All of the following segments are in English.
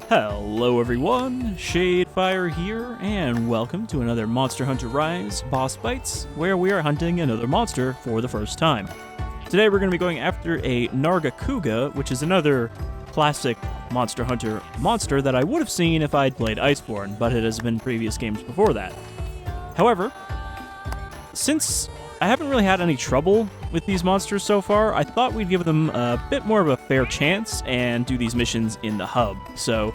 Hello everyone, Shadefyre here, and welcome to another Monster Hunter Rise Boss Bytes, where we are hunting another monster for the first time. Today we're going to be going after a Nargacuga, which is another classic Monster Hunter monster that I would have seen if I'd played Iceborne, but it has been previous games before that. However, since I haven't really had any trouble with these monsters so far, I thought we'd give them a bit more of a fair chance and do these missions in the hub. So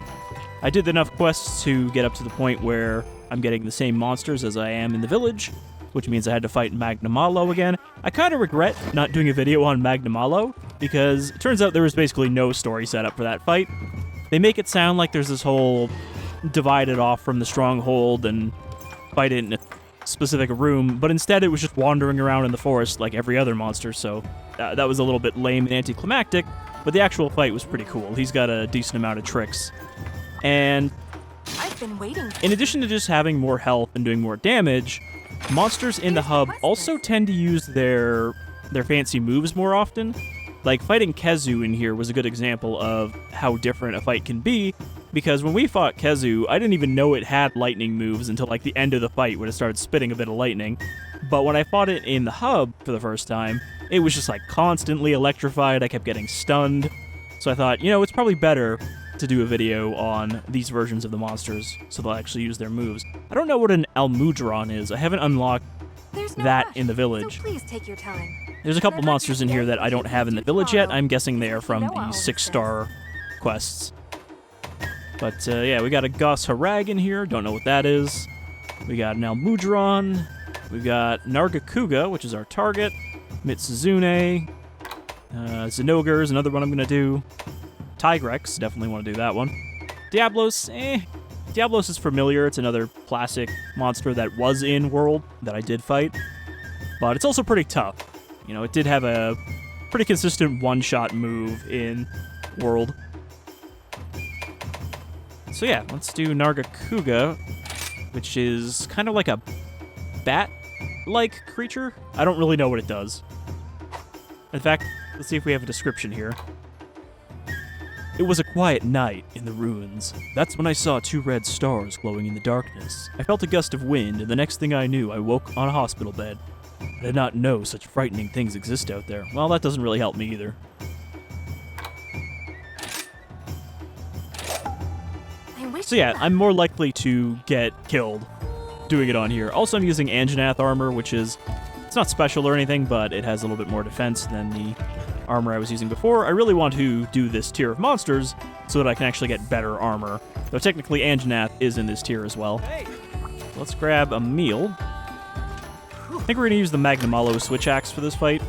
I did enough quests to get up to the point where I'm getting the same monsters as I am in the village, which means I had to fight Magnamalo again. I kind of regret not doing a video on Magnamalo, because it turns out there was basically no story set up for that fight. They make it sound like there's this whole divided off from the stronghold and fight it in a specific room, but instead it was just wandering around in the forest like every other monster, so that was a little bit lame and anticlimactic, but the actual fight was pretty cool. He's got a decent amount of tricks. And I've been waiting. In addition to just having more health and doing more damage, monsters in the hub also tend to use their fancy moves more often. Like fighting Kezu in here was a good example of how different a fight can be, because when we fought Kezu, I didn't even know it had lightning moves until like the end of the fight when it started spitting a bit of lightning. But when I fought it in the hub for the first time, it was just like constantly electrified. I kept getting stunned. So I thought, it's probably better to do a video on these versions of the monsters so they'll actually use their moves. I don't know what an Almudron is. I haven't unlocked that in the village. So please take your time. There's a couple monsters in here that I don't have in the village yet. I'm guessing they are from the 6-star quests. But yeah, we got a Goss Harag in here. Don't know what that is. We got an Almudron. We've got Nargacuga, which is our target. Mitsuzune. Zinogre is another one I'm going to do. Tigrex, definitely want to do that one. Diablos, Diablos is familiar. It's another classic monster that was in World that I did fight. But it's also pretty tough. It did have a pretty consistent one-shot move in World. So yeah, let's do Nargacuga, which is kind of like a bat-like creature. I don't really know what it does. In fact, let's see if we have a description here. It was a quiet night in the ruins. That's when I saw 2 red stars glowing in the darkness. I felt a gust of wind, and the next thing I knew, I woke on a hospital bed. I did not know such frightening things exist out there. Well, that doesn't really help me either. So yeah, I'm more likely to get killed doing it on here. Also, I'm using Anjanath armor, which is, it's not special or anything, but it has a little bit more defense than the armor I was using before. I really want to do this tier of monsters so that I can actually get better armor. Though technically Anjanath is in this tier as well. Let's grab a meal. I think we're going to use the Magnamalo Switch Axe for this fight,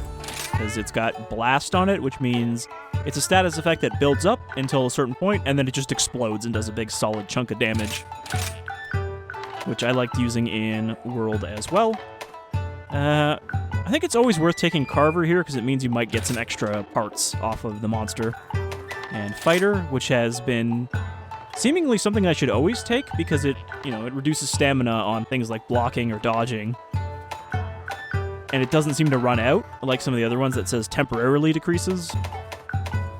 because it's got Blast on it, which means it's a status effect that builds up until a certain point, and then it just explodes and does a big solid chunk of damage, which I liked using in World as well. I think it's always worth taking Carver here, because it means you might get some extra parts off of the monster. And Fighter, which has been seemingly something I should always take, because it reduces stamina on things like blocking or dodging. And it doesn't seem to run out, like some of the other ones that says temporarily decreases.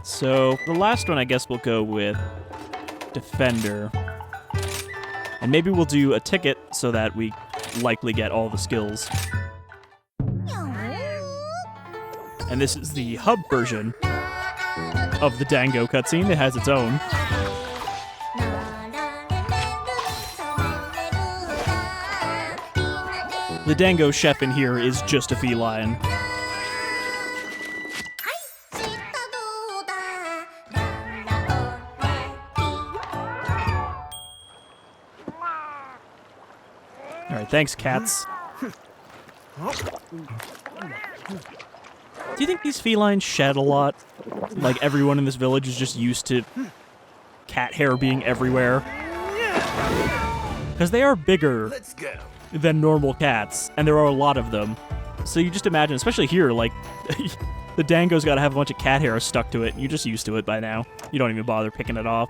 So the last one, I guess we'll go with Defender. And maybe we'll do a ticket so that we likely get all the skills. And this is the hub version of the Dango cutscene. It has its own. The Dango chef in here is just a feline. Alright, thanks, cats. Do you think these felines shed a lot? Like everyone in this village is just used to cat hair being everywhere? Because they are bigger than normal cats, and there are a lot of them. So you just imagine, especially here, like, the Dango's got to have a bunch of cat hair stuck to it, and you're just used to it by now. You don't even bother picking it off.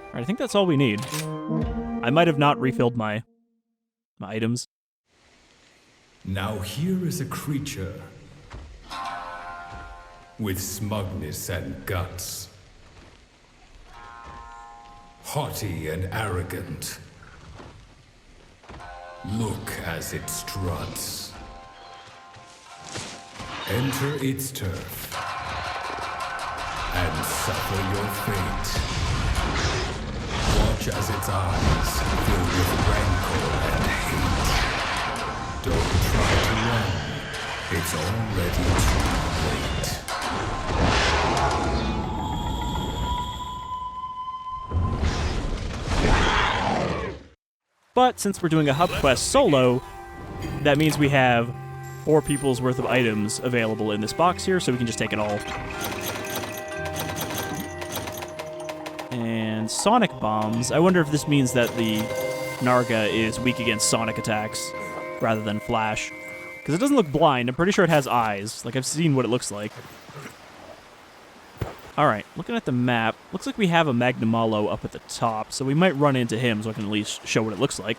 Alright, I think that's all we need. I might have not refilled my items. Now here is a creature with smugness and guts. haughty and arrogant. Look as it struts. Enter its turf and suffer your fate. Watch as its eyes fill with rancor and hate. Don't try to run. It's already too late. But since we're doing a hub quest solo, that means we have 4 people's worth of items available in this box here, so we can just take it all. And sonic bombs. I wonder if this means that the Narga is weak against sonic attacks rather than flash. Because it doesn't look blind. I'm pretty sure it has eyes. Like, I've seen what it looks like. Alright, looking at the map, looks like we have a Magnamalo up at the top, so we might run into him so I can at least show what it looks like.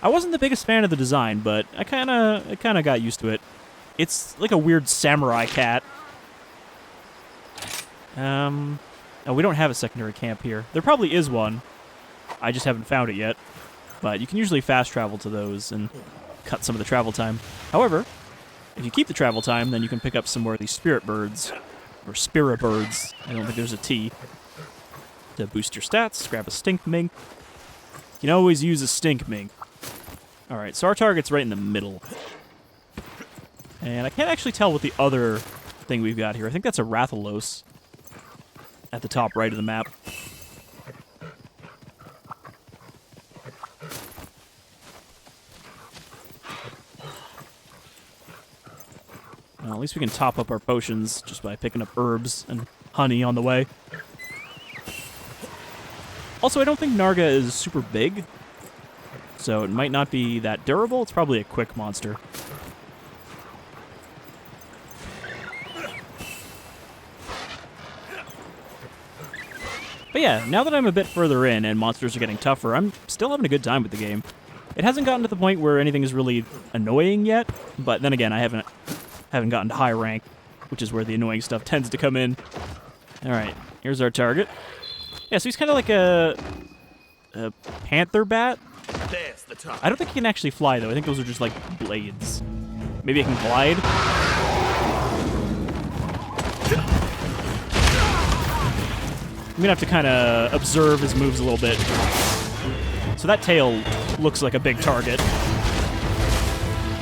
I wasn't the biggest fan of the design, but I kinda got used to it. It's like a weird samurai cat. Oh, we don't have a secondary camp here. There probably is one. I just haven't found it yet. But you can usually fast travel to those and cut some of the travel time. However, if you keep the travel time, then you can pick up some more of these spirit birds. Or Spira birds. I don't think there's a T. To boost your stats, grab a stink mink. You can always use a stink mink. Alright, so our target's right in the middle. And I can't actually tell what the other thing we've got here. I think that's a Rathalos at the top right of the map. Well, at least we can top up our potions just by picking up herbs and honey on the way. Also, I don't think Narga is super big, so it might not be that durable. It's probably a quick monster. But yeah, now that I'm a bit further in and monsters are getting tougher, I'm still having a good time with the game. It hasn't gotten to the point where anything is really annoying yet, but then again, I haven't gotten to high rank, which is where the annoying stuff tends to come in. Alright, here's our target. Yeah, so he's kind of like a panther bat. There's the target. I don't think he can actually fly, though. I think those are just like blades. Maybe it can glide? I'm gonna have to kind of observe his moves a little bit. So that tail looks like a big target.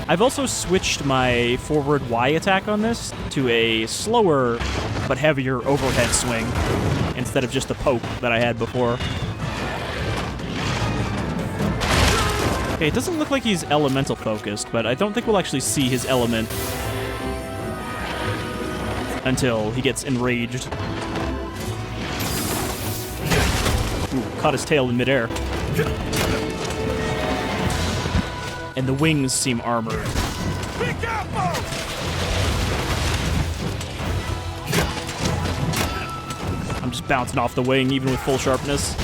I've also switched my forward Y attack on this to a slower but heavier overhead swing instead of just the poke that I had before. Okay, it doesn't look like he's elemental focused, but I don't think we'll actually see his element until he gets enraged. Ooh, caught his tail in midair. And the wings seem armored. Be careful! I'm just bouncing off the wing, even with full sharpness.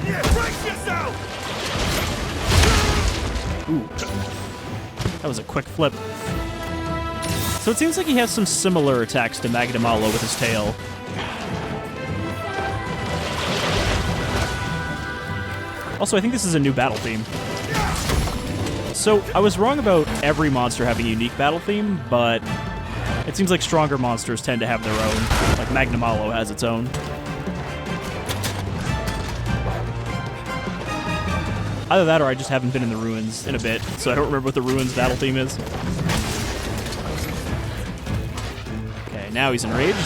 Yeah, brace yourself! Ooh. That was a quick flip. So it seems like he has some similar attacks to Magnamalo with his tail. Also, I think this is a new battle theme. So, I was wrong about every monster having a unique battle theme, but it seems like stronger monsters tend to have their own. Like Magnamalo has its own. Either that or I just haven't been in the ruins in a bit, so I don't remember what the ruins battle theme is. Okay, now he's enraged.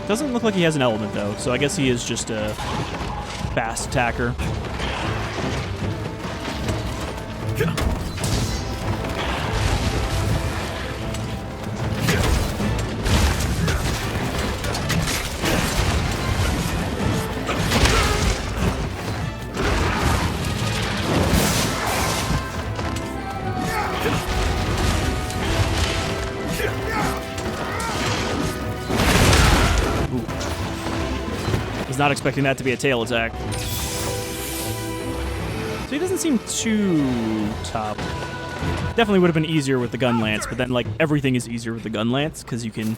Doesn't look like he has an element, though, so I guess he is just a fast attacker. Was not expecting that to be a tail attack. So he doesn't seem too top. Definitely would have been easier with the gun lance, but then like everything is easier with the gun lance because you can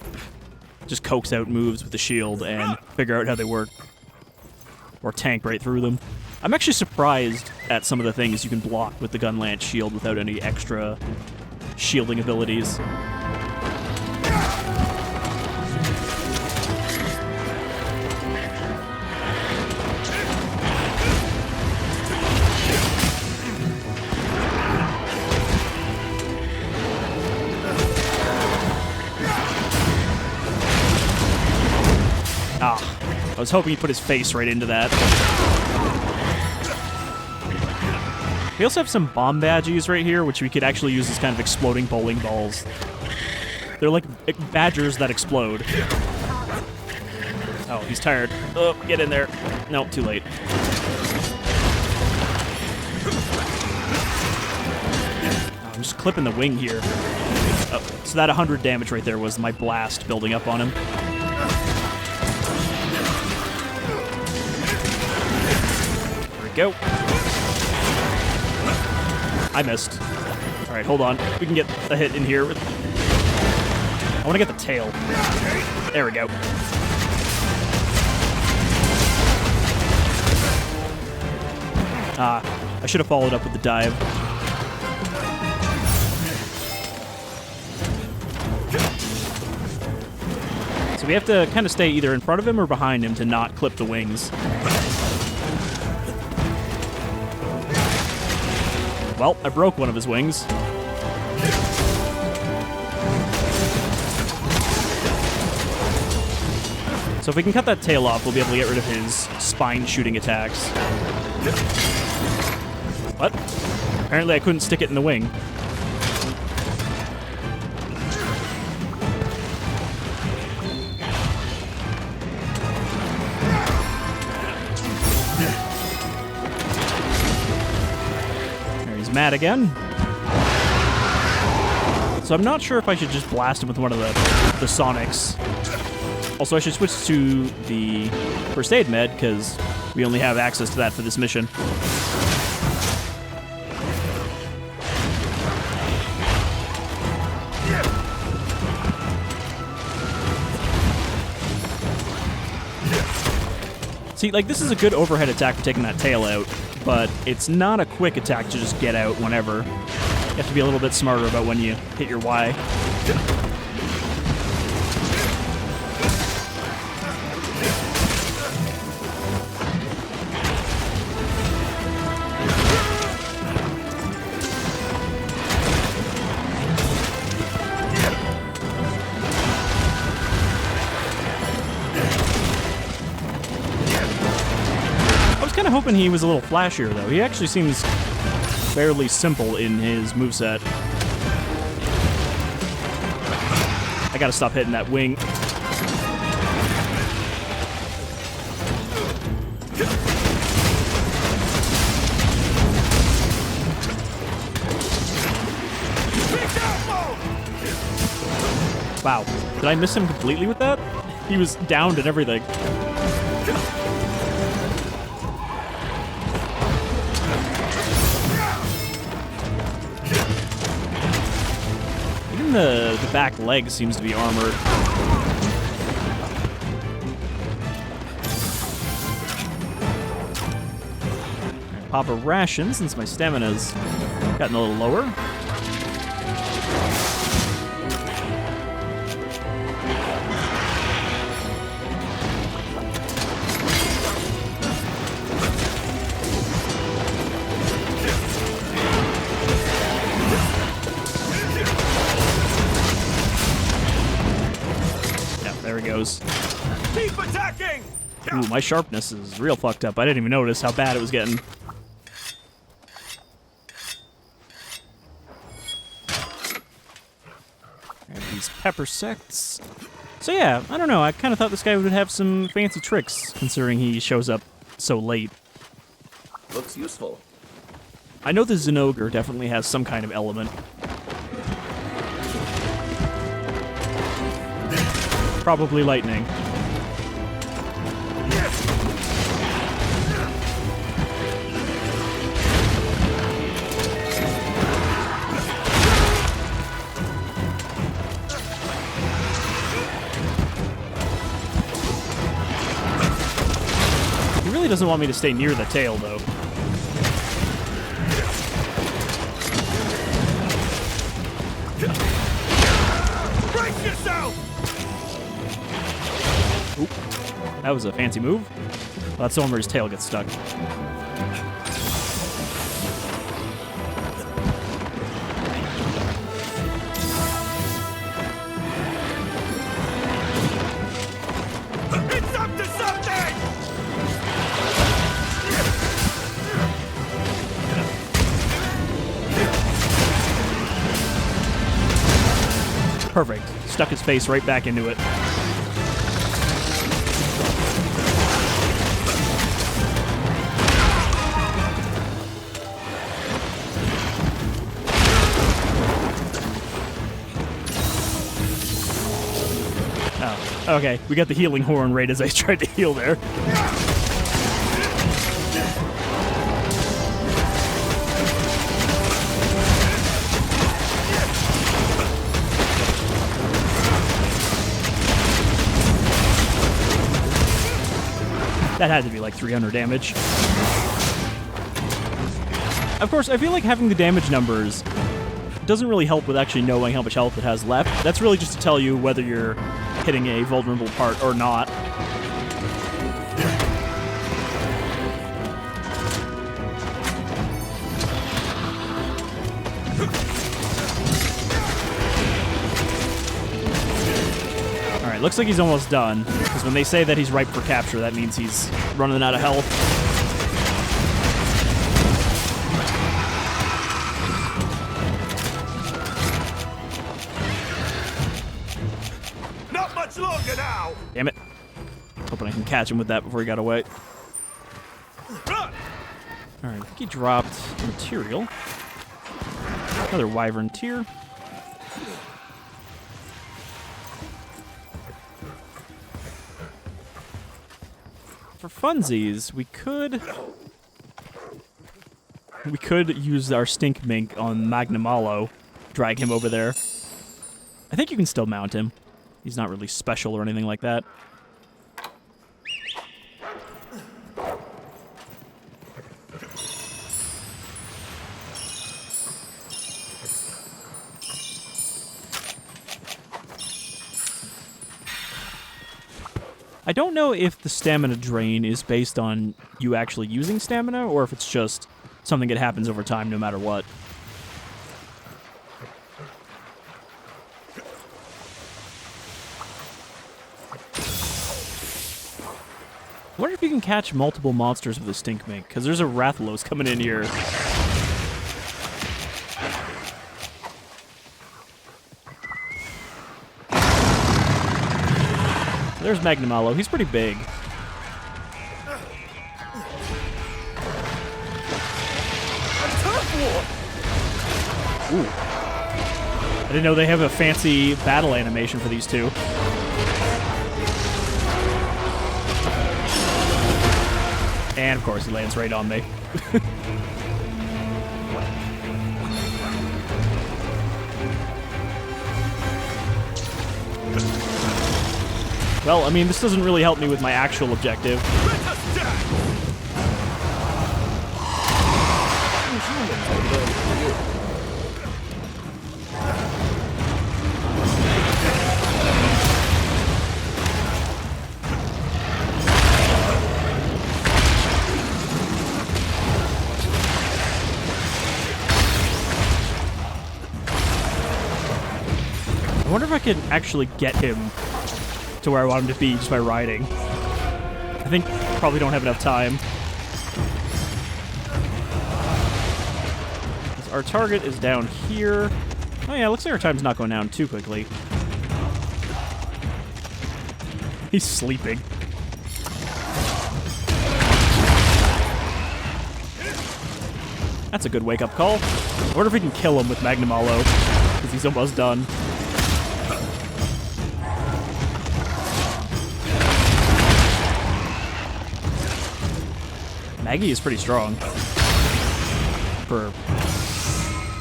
just coax out moves with the shield and figure out how they work. Or tank right through them. I'm actually surprised at some of the things you can block with the gun lance shield without any extra shielding abilities. I was hoping he put his face right into that. We also have some bomb badgies right here, which we could actually use as kind of exploding bowling balls. They're like badgers that explode. Oh, he's tired. Oh, get in there. No, too late. Oh, I'm just clipping the wing here. Oh, so that 100 damage right there was my blast building up on him. Go. I missed. All right, hold on. We can get a hit in here. I want to get the tail. There we go. I should have followed up with the dive. So we have to kind of stay either in front of him or behind him to not clip the wings. Well, I broke one of his wings. So if we can cut that tail off, we'll be able to get rid of his spine shooting attacks. What? Apparently I couldn't stick it in the wing. Mad again. So I'm not sure if I should just blast him with one of the Sonics. Also, I should switch to the first aid med, because we only have access to that for this mission. See, like, this is a good overhead attack for taking that tail out, but it's not a quick attack to just get out whenever. You have to be a little bit smarter about when you hit your Y. Kind of hoping he was a little flashier, though. He actually seems fairly simple in his moveset. I gotta stop hitting that wing. Wow. Did I miss him completely with that? He was downed and everything. The back leg seems to be armored. Pop a ration since my stamina's gotten a little lower. There he goes. Keep attacking! Ooh, my sharpness is real fucked up. I didn't even notice how bad it was getting. And these pepper sects. So yeah, I don't know. I kind of thought this guy would have some fancy tricks, considering he shows up so late. Looks useful. I know the Zinogre definitely has some kind of element. Probably lightning. really doesn't want me to stay near the tail, though. Brace yourself! Oop. That was a fancy move. Well, that's the one where his tail gets stuck. It's up to something! Perfect. Stuck his face right back into it. Oh, okay. We got the healing horn right as I tried to heal there. That had to be like 300 damage. Of course, I feel like having the damage numbers doesn't really help with actually knowing how much health it has left. That's really just to tell you whether you're hitting a vulnerable part or not. Alright, looks like he's almost done. Because when they say that he's ripe for capture, that means he's running out of health. Not much longer now! Damn it. Hoping I can catch him with that before he got away. Run! Alright, I think he dropped material. Another Wyvern tier. For funsies, we could use our stink mink on Magnamalo, drag him over there. I think you can still mount him. He's not really special or anything like that. I don't know if the stamina drain is based on you actually using stamina, or if it's just something that happens over time no matter what. I wonder if you can catch multiple monsters with a stink mink, because there's a Rathalos coming in here. There's Magnamalo. He's pretty big. Ooh. I didn't know they have a fancy battle animation for these two. And of course, he lands right on me. Well, I mean, this doesn't really help me with my actual objective. I wonder if I could actually get him to where I want him to be just by riding. I think probably don't have enough time. Our target is down here. Oh yeah, looks like our time's not going down too quickly. He's sleeping. That's a good wake-up call. I wonder if we can kill him with Magnamalo, because he's almost done. Maggie is pretty strong for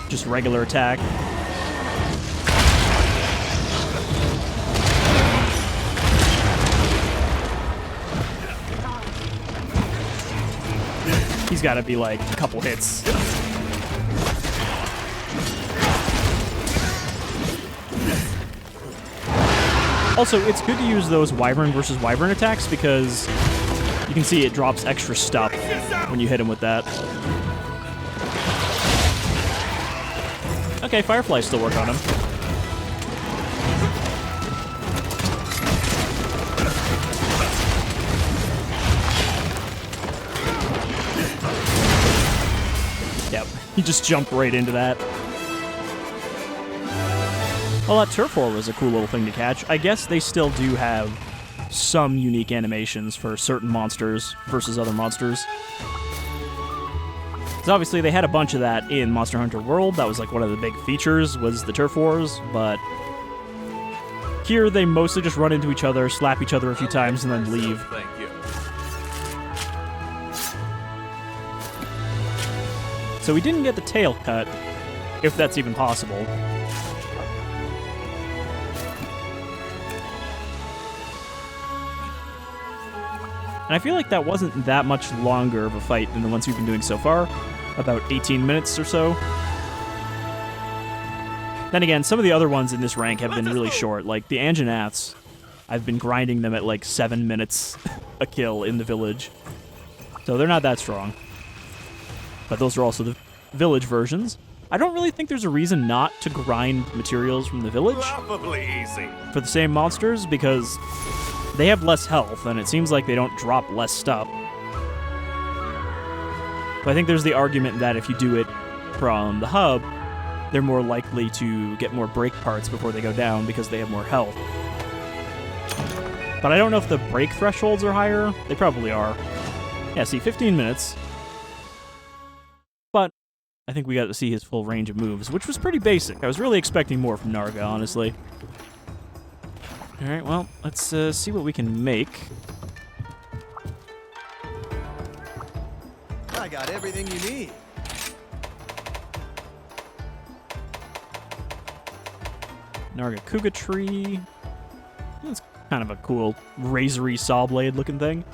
just regular attack. got to be like a couple hits. Also, it's good to use those Wyvern versus Wyvern attacks because you can see it drops extra stuff when you hit him with that. Okay, Fireflies still work on him. Yep, he just jumped right into that. Well, that turf war was a cool little thing to catch. I guess they still do have some unique animations for certain monsters versus other monsters. Because obviously they had a bunch of that in Monster Hunter World. That was like one of the big features, was the turf wars, but here they mostly just run into each other, slap each other a few times, and then leave. Thank you. So we didn't get the tail cut, if that's even possible. And I feel like that wasn't that much longer of a fight than the ones we've been doing so far. About 18 minutes or so. Then again, some of the other ones in this rank have been really short. Like the Anjanaths, I've been grinding them at like 7 minutes a kill in the village. So they're not that strong. But those are also the village versions. I don't really think there's a reason not to grind materials from the village Probably easy. for the same monsters, because they have less health, and it seems like they don't drop less stuff. But I think there's the argument that if you do it from the hub, they're more likely to get more break parts before they go down because they have more health. But I don't know if the break thresholds are higher. They probably are. Yeah, see, 15 minutes. But I think we got to see his full range of moves, which was pretty basic. I was really expecting more from Narga, honestly. Alright, well, let's see what we can make. I got everything you need. Nargacuga tree. It's kind of a cool razory saw blade looking thing.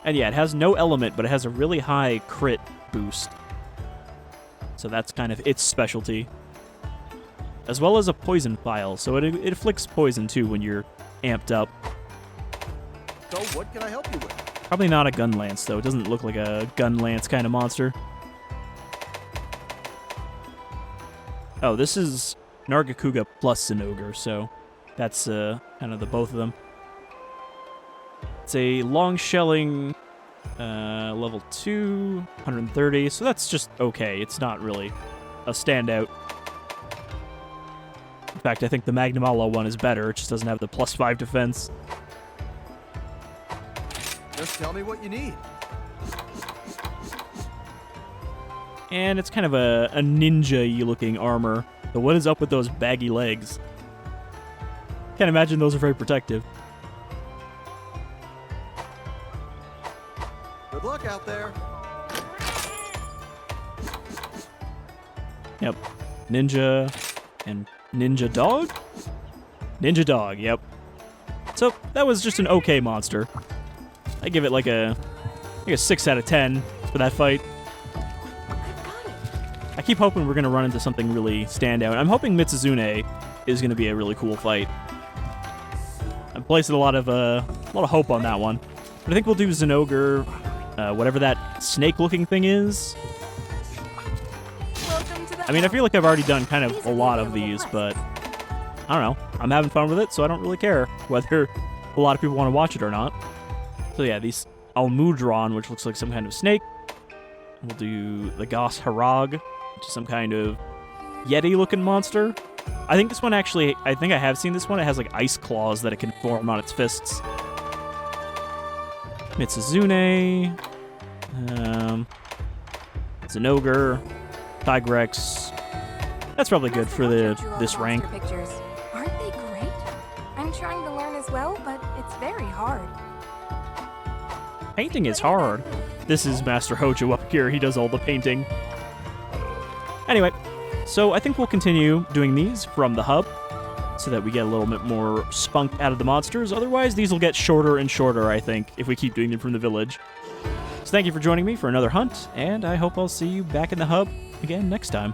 And yeah, it has no element, but it has a really high crit boost. So that's kind of its specialty. As well as a poison file, so it afflicts poison too when you're amped up. So what can I help you with? Probably not a gun lance though. It doesn't look like a gun lance kind of monster. Oh, this is Nargacuga plus Zinogre, so that's kind of the both of them. It's a long shelling, level 2, 130, so that's just okay. It's not really a standout. In fact, I think the Magnamalo one is better. It just doesn't have the +5 defense. Just tell me what you need. And it's kind of a ninja-y looking armor. But what is up with those baggy legs? Can't imagine those are very protective. Good luck out there. Yep. Ninja and Ninja Dog? Ninja Dog, yep. So, that was just an okay monster. I give it like a 6 out of 10 for that fight. I keep hoping we're going to run into something really standout. I'm hoping Mitsuzune is going to be a really cool fight. I'm placing a lot of hope on that one. But I think we'll do Zinogre, whatever that snake-looking thing is. Welcome to the I mean, I feel like I've already done kind of a lot of these, but I don't know. I'm having fun with it, so I don't really care whether a lot of people want to watch it or not. So yeah, these Almudron, which looks like some kind of snake. We'll do the Goss Harag, which is some kind of Yeti-looking monster. I think this one actually, I think I have seen this one. It has like ice claws that it can form on its fists. Mitsuzune, Zinogre, Tigrex. That's probably good for this rank. Pictures. Aren't they great? I'm trying to learn as well, but it's very hard. Painting is hard. This is Master Hojo up here. He does all the painting. Anyway, so I think we'll continue doing these from the hub so that we get a little bit more spunk out of the monsters. Otherwise, these will get shorter and shorter, I think, if we keep doing them from the village. So thank you for joining me for another hunt, and I hope I'll see you back in the hub again next time.